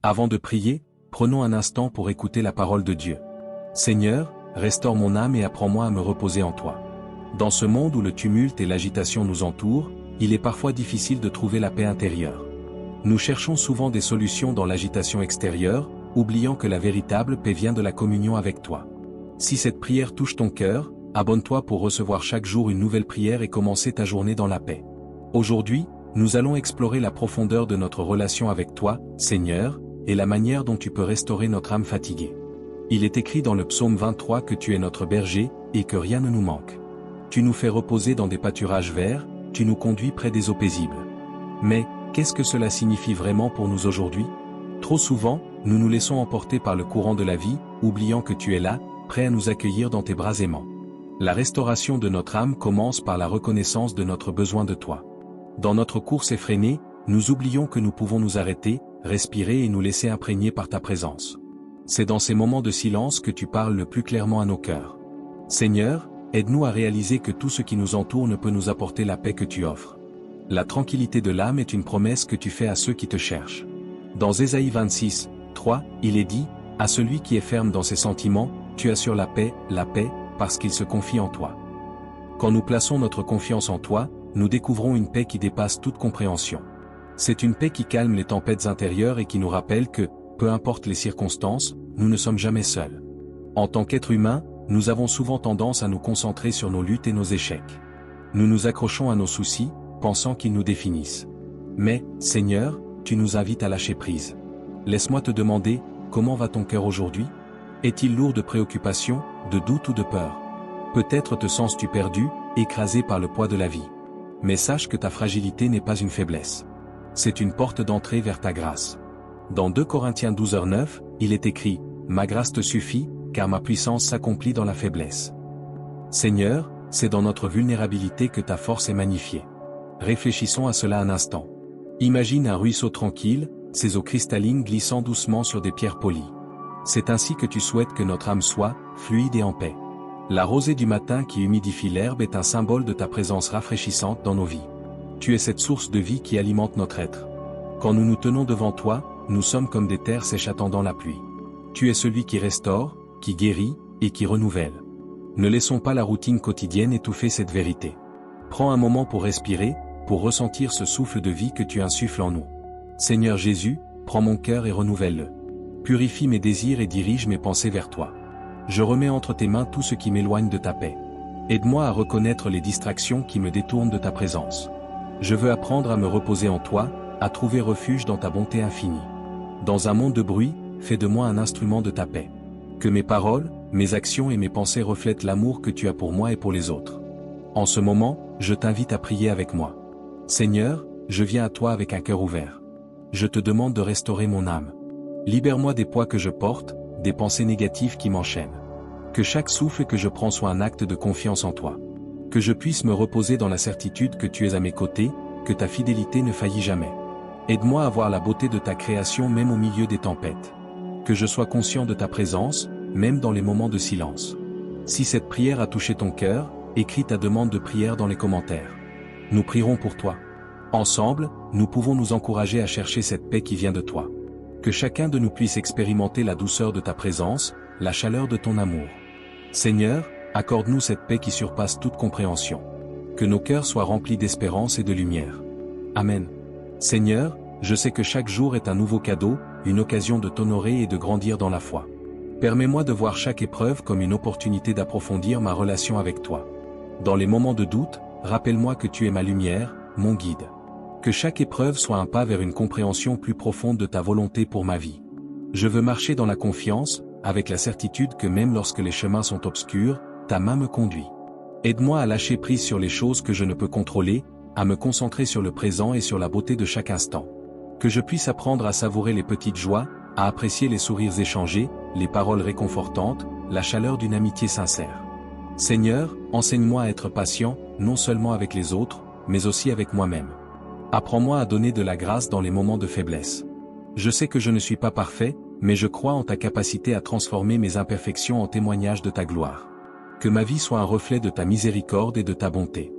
Avant de prier, prenons un instant pour écouter la parole de Dieu. Seigneur, restaure mon âme et apprends-moi à me reposer en toi. Dans ce monde où le tumulte et l'agitation nous entourent, il est parfois difficile de trouver la paix intérieure. Nous cherchons souvent des solutions dans l'agitation extérieure, oubliant que la véritable paix vient de la communion avec toi. Si cette prière touche ton cœur, abonne-toi pour recevoir chaque jour une nouvelle prière et commencer ta journée dans la paix. Aujourd'hui, nous allons explorer la profondeur de notre relation avec toi, Seigneur, et la manière dont tu peux restaurer notre âme fatiguée. Il est écrit dans le psaume 23 que tu es notre berger, et que rien ne nous manque. Tu nous fais reposer dans des pâturages verts, tu nous conduis près des eaux paisibles. Mais, qu'est-ce que cela signifie vraiment pour nous aujourd'hui? Trop souvent, nous nous laissons emporter par le courant de la vie, oubliant que tu es là, prêt à nous accueillir dans tes bras aimants. La restauration de notre âme commence par la reconnaissance de notre besoin de toi. Dans notre course effrénée, nous oublions que nous pouvons nous arrêter, respirer et nous laisser imprégner par ta présence. C'est dans ces moments de silence que tu parles le plus clairement à nos cœurs. Seigneur, aide-nous à réaliser que tout ce qui nous entoure ne peut nous apporter la paix que tu offres. La tranquillité de l'âme est une promesse que tu fais à ceux qui te cherchent. Dans Ésaïe 26, 3, il est dit, « À celui qui est ferme dans ses sentiments, tu assures la paix, parce qu'il se confie en toi. » Quand nous plaçons notre confiance en toi, nous découvrons une paix qui dépasse toute compréhension. C'est une paix qui calme les tempêtes intérieures et qui nous rappelle que, peu importe les circonstances, nous ne sommes jamais seuls. En tant qu'être humain, nous avons souvent tendance à nous concentrer sur nos luttes et nos échecs. Nous nous accrochons à nos soucis, pensant qu'ils nous définissent. Mais, Seigneur, tu nous invites à lâcher prise. Laisse-moi te demander, comment va ton cœur aujourd'hui? Est-il lourd de préoccupations, de doutes ou de peur? Peut-être te sens-tu perdu, écrasé par le poids de la vie. Mais sache que ta fragilité n'est pas une faiblesse. C'est une porte d'entrée vers ta grâce. Dans 2 Corinthiens 12:9, il est écrit, « Ma grâce te suffit, car ma puissance s'accomplit dans la faiblesse. » Seigneur, c'est dans notre vulnérabilité que ta force est magnifiée. Réfléchissons à cela un instant. Imagine un ruisseau tranquille, ses eaux cristallines glissant doucement sur des pierres polies. C'est ainsi que tu souhaites que notre âme soit, fluide et en paix. La rosée du matin qui humidifie l'herbe est un symbole de ta présence rafraîchissante dans nos vies. Tu es cette source de vie qui alimente notre être. Quand nous nous tenons devant toi, nous sommes comme des terres sèches attendant la pluie. Tu es celui qui restaure, qui guérit, et qui renouvelle. Ne laissons pas la routine quotidienne étouffer cette vérité. Prends un moment pour respirer, pour ressentir ce souffle de vie que tu insuffles en nous. Seigneur Jésus, prends mon cœur et renouvelle-le. Purifie mes désirs et dirige mes pensées vers toi. Je remets entre tes mains tout ce qui m'éloigne de ta paix. Aide-moi à reconnaître les distractions qui me détournent de ta présence. Je veux apprendre à me reposer en toi, à trouver refuge dans ta bonté infinie. Dans un monde de bruit, fais de moi un instrument de ta paix. Que mes paroles, mes actions et mes pensées reflètent l'amour que tu as pour moi et pour les autres. En ce moment, je t'invite à prier avec moi. Seigneur, je viens à toi avec un cœur ouvert. Je te demande de restaurer mon âme. Libère-moi des poids que je porte, des pensées négatives qui m'enchaînent. Que chaque souffle que je prends soit un acte de confiance en toi. Que je puisse me reposer dans la certitude que tu es à mes côtés, que ta fidélité ne faillit jamais. Aide-moi à voir la beauté de ta création même au milieu des tempêtes. Que je sois conscient de ta présence, même dans les moments de silence. Si cette prière a touché ton cœur, écris ta demande de prière dans les commentaires. Nous prierons pour toi. Ensemble, nous pouvons nous encourager à chercher cette paix qui vient de toi. Que chacun de nous puisse expérimenter la douceur de ta présence, la chaleur de ton amour. Seigneur, accorde-nous cette paix qui surpasse toute compréhension. Que nos cœurs soient remplis d'espérance et de lumière. Amen. Seigneur, je sais que chaque jour est un nouveau cadeau, une occasion de t'honorer et de grandir dans la foi. Permets-moi de voir chaque épreuve comme une opportunité d'approfondir ma relation avec toi. Dans les moments de doute, rappelle-moi que tu es ma lumière, mon guide. Que chaque épreuve soit un pas vers une compréhension plus profonde de ta volonté pour ma vie. Je veux marcher dans la confiance, avec la certitude que même lorsque les chemins sont obscurs, ta main me conduit. Aide-moi à lâcher prise sur les choses que je ne peux contrôler, à me concentrer sur le présent et sur la beauté de chaque instant. Que je puisse apprendre à savourer les petites joies, à apprécier les sourires échangés, les paroles réconfortantes, la chaleur d'une amitié sincère. Seigneur, enseigne-moi à être patient, non seulement avec les autres, mais aussi avec moi-même. Apprends-moi à donner de la grâce dans les moments de faiblesse. Je sais que je ne suis pas parfait, mais je crois en ta capacité à transformer mes imperfections en témoignage de ta gloire. Que ma vie soit un reflet de ta miséricorde et de ta bonté.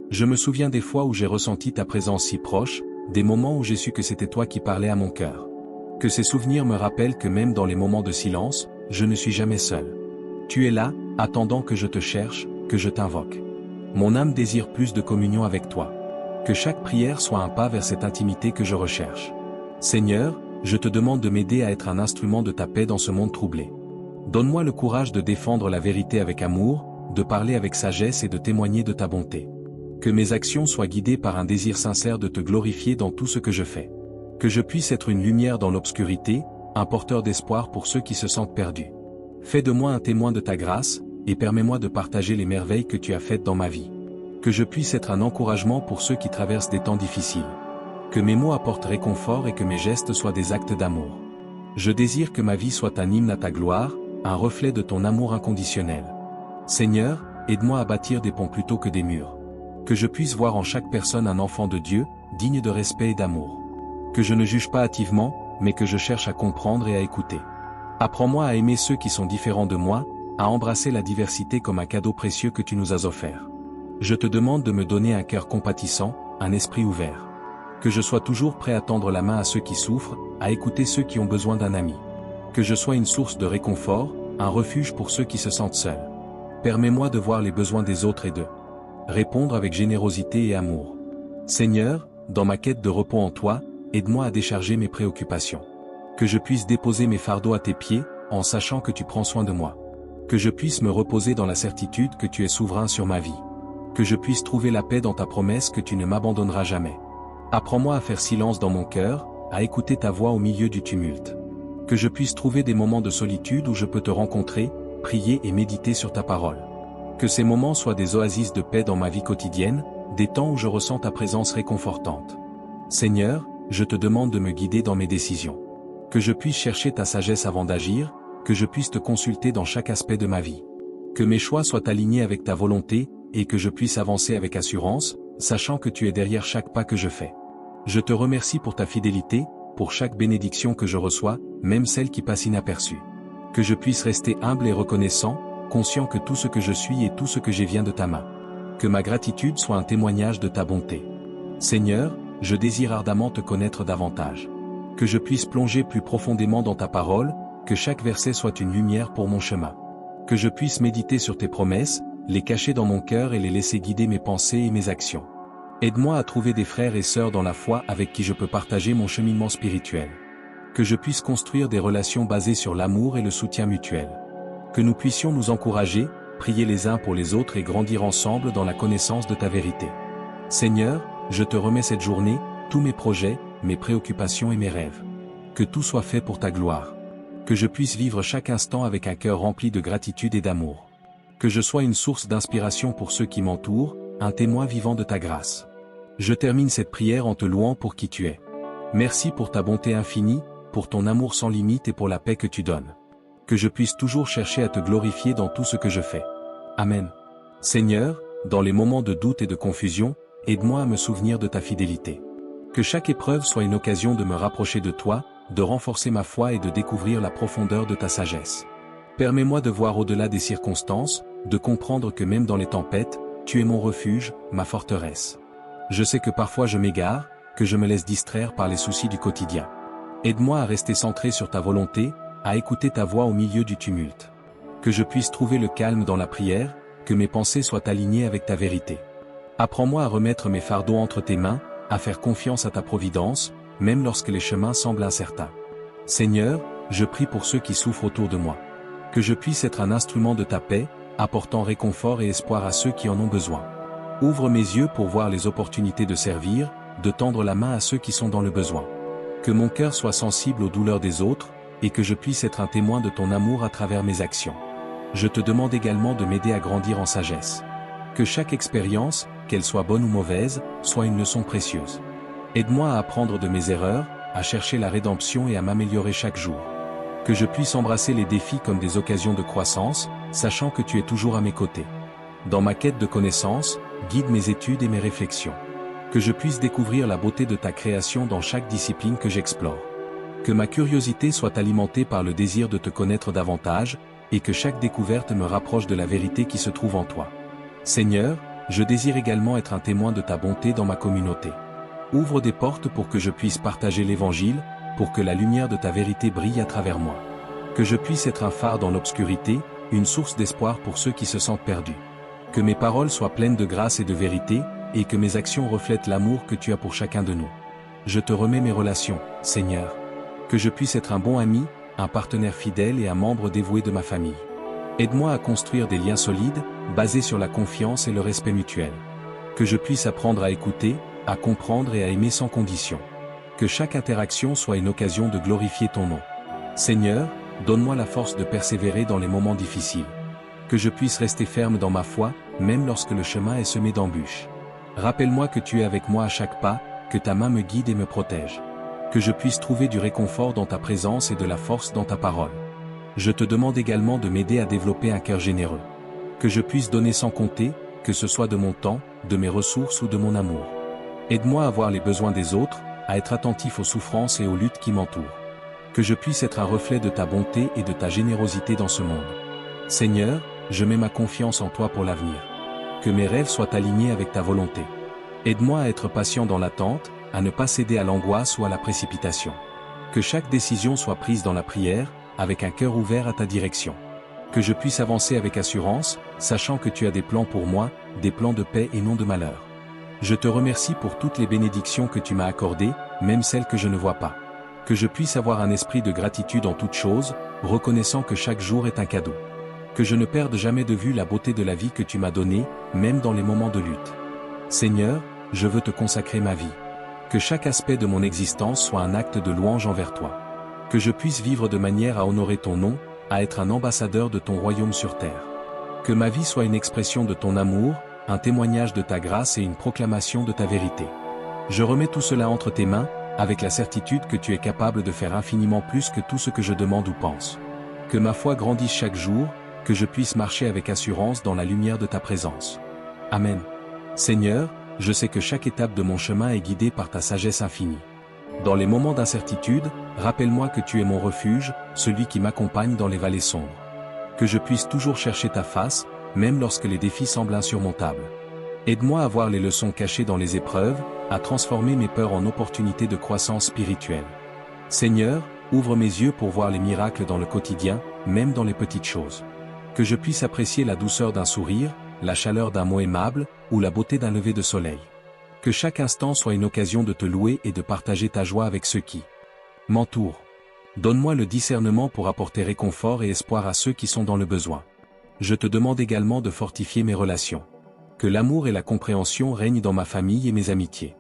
Je me souviens des fois où j'ai ressenti ta présence si proche, des moments où j'ai su que c'était toi qui parlais à mon cœur. Que ces souvenirs me rappellent que même dans les moments de silence, je ne suis jamais seul. Tu es là, attendant que je te cherche, que je t'invoque. Mon âme désire plus de communion avec toi. Que chaque prière soit un pas vers cette intimité que je recherche. Seigneur, je te demande de m'aider à être un instrument de ta paix dans ce monde troublé. Donne-moi le courage de défendre la vérité avec amour, de parler avec sagesse et de témoigner de ta bonté. Que mes actions soient guidées par un désir sincère de te glorifier dans tout ce que je fais. Que je puisse être une lumière dans l'obscurité, un porteur d'espoir pour ceux qui se sentent perdus. Fais de moi un témoin de ta grâce, et permets-moi de partager les merveilles que tu as faites dans ma vie. Que je puisse être un encouragement pour ceux qui traversent des temps difficiles. Que mes mots apportent réconfort et que mes gestes soient des actes d'amour. Je désire que ma vie soit un hymne à ta gloire, un reflet de ton amour inconditionnel. Seigneur, aide-moi à bâtir des ponts plutôt que des murs. Que je puisse voir en chaque personne un enfant de Dieu, digne de respect et d'amour. Que je ne juge pas hâtivement, mais que je cherche à comprendre et à écouter. Apprends-moi à aimer ceux qui sont différents de moi, à embrasser la diversité comme un cadeau précieux que tu nous as offert. Je te demande de me donner un cœur compatissant, un esprit ouvert. Que je sois toujours prêt à tendre la main à ceux qui souffrent, à écouter ceux qui ont besoin d'un ami. Que je sois une source de réconfort, un refuge pour ceux qui se sentent seuls. Permets-moi de voir les besoins des autres et de répondre avec générosité et amour. Seigneur, dans ma quête de repos en toi, aide-moi à décharger mes préoccupations. Que je puisse déposer mes fardeaux à tes pieds, en sachant que tu prends soin de moi. Que je puisse me reposer dans la certitude que tu es souverain sur ma vie. Que je puisse trouver la paix dans ta promesse que tu ne m'abandonneras jamais. Apprends-moi à faire silence dans mon cœur, à écouter ta voix au milieu du tumulte. Que je puisse trouver des moments de solitude où je peux te rencontrer, prier et méditer sur ta parole. Que ces moments soient des oasis de paix dans ma vie quotidienne, des temps où je ressens ta présence réconfortante. Seigneur, je te demande de me guider dans mes décisions. Que je puisse chercher ta sagesse avant d'agir, que je puisse te consulter dans chaque aspect de ma vie. Que mes choix soient alignés avec ta volonté, et que je puisse avancer avec assurance, sachant que tu es derrière chaque pas que je fais. Je te remercie pour ta fidélité, pour chaque bénédiction que je reçois, même celle qui passe inaperçue. Que je puisse rester humble et reconnaissant, conscient que tout ce que je suis et tout ce que j'ai vient de ta main. Que ma gratitude soit un témoignage de ta bonté. Seigneur, je désire ardemment te connaître davantage. Que je puisse plonger plus profondément dans ta parole, que chaque verset soit une lumière pour mon chemin. Que je puisse méditer sur tes promesses, les cacher dans mon cœur et les laisser guider mes pensées et mes actions. Aide-moi à trouver des frères et sœurs dans la foi avec qui je peux partager mon cheminement spirituel. Que je puisse construire des relations basées sur l'amour et le soutien mutuel. Que nous puissions nous encourager, prier les uns pour les autres et grandir ensemble dans la connaissance de ta vérité. Seigneur, je te remets cette journée, tous mes projets, mes préoccupations et mes rêves. Que tout soit fait pour ta gloire. Que je puisse vivre chaque instant avec un cœur rempli de gratitude et d'amour. Que je sois une source d'inspiration pour ceux qui m'entourent, un témoin vivant de ta grâce. Je termine cette prière en te louant pour qui tu es. Merci pour ta bonté infinie, pour ton amour sans limite et pour la paix que tu donnes. Que je puisse toujours chercher à te glorifier dans tout ce que je fais. Amen. Seigneur, dans les moments de doute et de confusion, aide-moi à me souvenir de ta fidélité. Que chaque épreuve soit une occasion de me rapprocher de toi, de renforcer ma foi et de découvrir la profondeur de ta sagesse. Permets-moi de voir au-delà des circonstances, de comprendre que même dans les tempêtes, tu es mon refuge, ma forteresse. Je sais que parfois je m'égare, que je me laisse distraire par les soucis du quotidien. Aide-moi à rester centré sur ta volonté, à écouter ta voix au milieu du tumulte. Que je puisse trouver le calme dans la prière, que mes pensées soient alignées avec ta vérité. Apprends-moi à remettre mes fardeaux entre tes mains, à faire confiance à ta providence, même lorsque les chemins semblent incertains. Seigneur, je prie pour ceux qui souffrent autour de moi. Que je puisse être un instrument de ta paix, apportant réconfort et espoir à ceux qui en ont besoin. Ouvre mes yeux pour voir les opportunités de servir, de tendre la main à ceux qui sont dans le besoin. Que mon cœur soit sensible aux douleurs des autres, et que je puisse être un témoin de ton amour à travers mes actions. Je te demande également de m'aider à grandir en sagesse. Que chaque expérience, qu'elle soit bonne ou mauvaise, soit une leçon précieuse. Aide-moi à apprendre de mes erreurs, à chercher la rédemption et à m'améliorer chaque jour. Que je puisse embrasser les défis comme des occasions de croissance, sachant que tu es toujours à mes côtés. Dans ma quête de connaissance, guide mes études et mes réflexions. Que je puisse découvrir la beauté de ta création dans chaque discipline que j'explore. Que ma curiosité soit alimentée par le désir de te connaître davantage, et que chaque découverte me rapproche de la vérité qui se trouve en toi. Seigneur, je désire également être un témoin de ta bonté dans ma communauté. Ouvre des portes pour que je puisse partager l'Évangile, pour que la lumière de ta vérité brille à travers moi. Que je puisse être un phare dans l'obscurité, une source d'espoir pour ceux qui se sentent perdus. Que mes paroles soient pleines de grâce et de vérité, et que mes actions reflètent l'amour que tu as pour chacun de nous. Je te remets mes relations, Seigneur. Que je puisse être un bon ami, un partenaire fidèle et un membre dévoué de ma famille. Aide-moi à construire des liens solides, basés sur la confiance et le respect mutuel. Que je puisse apprendre à écouter, à comprendre et à aimer sans condition. Que chaque interaction soit une occasion de glorifier ton nom. Seigneur, donne-moi la force de persévérer dans les moments difficiles. Que je puisse rester ferme dans ma foi, même lorsque le chemin est semé d'embûches. Rappelle-moi que tu es avec moi à chaque pas, que ta main me guide et me protège. Que je puisse trouver du réconfort dans ta présence et de la force dans ta parole. Je te demande également de m'aider à développer un cœur généreux. Que je puisse donner sans compter, que ce soit de mon temps, de mes ressources ou de mon amour. Aide-moi à voir les besoins des autres, à être attentif aux souffrances et aux luttes qui m'entourent. Que je puisse être un reflet de ta bonté et de ta générosité dans ce monde. Seigneur, je mets ma confiance en toi pour l'avenir. Que mes rêves soient alignés avec ta volonté. Aide-moi à être patient dans l'attente, à ne pas céder à l'angoisse ou à la précipitation. Que chaque décision soit prise dans la prière, avec un cœur ouvert à ta direction. Que je puisse avancer avec assurance, sachant que tu as des plans pour moi, des plans de paix et non de malheur. Je te remercie pour toutes les bénédictions que tu m'as accordées, même celles que je ne vois pas. Que je puisse avoir un esprit de gratitude en toutes choses, reconnaissant que chaque jour est un cadeau. Que je ne perde jamais de vue la beauté de la vie que tu m'as donnée, même dans les moments de lutte. Seigneur, je veux te consacrer ma vie. Que chaque aspect de mon existence soit un acte de louange envers toi. Que je puisse vivre de manière à honorer ton nom, à être un ambassadeur de ton royaume sur terre. Que ma vie soit une expression de ton amour, un témoignage de ta grâce et une proclamation de ta vérité. Je remets tout cela entre tes mains, avec la certitude que tu es capable de faire infiniment plus que tout ce que je demande ou pense. Que ma foi grandisse chaque jour, que je puisse marcher avec assurance dans la lumière de ta présence. Amen. Seigneur, je sais que chaque étape de mon chemin est guidée par ta sagesse infinie. Dans les moments d'incertitude, rappelle-moi que tu es mon refuge, celui qui m'accompagne dans les vallées sombres. Que je puisse toujours chercher ta face, même lorsque les défis semblent insurmontables. Aide-moi à voir les leçons cachées dans les épreuves, à transformer mes peurs en opportunités de croissance spirituelle. Seigneur, ouvre mes yeux pour voir les miracles dans le quotidien, même dans les petites choses. Que je puisse apprécier la douceur d'un sourire, la chaleur d'un mot aimable, ou la beauté d'un lever de soleil. Que chaque instant soit une occasion de te louer et de partager ta joie avec ceux qui m'entourent. Donne-moi le discernement pour apporter réconfort et espoir à ceux qui sont dans le besoin. Je te demande également de fortifier mes relations. Que l'amour et la compréhension règnent dans ma famille et mes amitiés.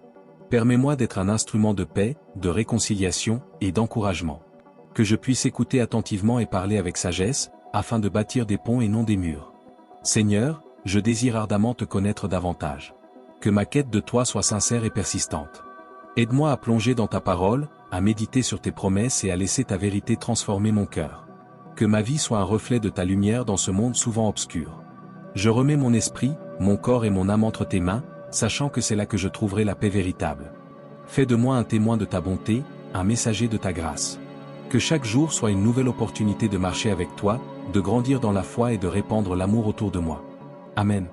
Permets-moi d'être un instrument de paix, de réconciliation et d'encouragement. Que je puisse écouter attentivement et parler avec sagesse, afin de bâtir des ponts et non des murs. Seigneur, je désire ardemment te connaître davantage. Que ma quête de toi soit sincère et persistante. Aide-moi à plonger dans ta parole, à méditer sur tes promesses et à laisser ta vérité transformer mon cœur. Que ma vie soit un reflet de ta lumière dans ce monde souvent obscur. Je remets mon esprit, mon corps et mon âme entre tes mains, sachant que c'est là que je trouverai la paix véritable. Fais de moi un témoin de ta bonté, un messager de ta grâce. Que chaque jour soit une nouvelle opportunité de marcher avec toi, de grandir dans la foi et de répandre l'amour autour de moi. Amen.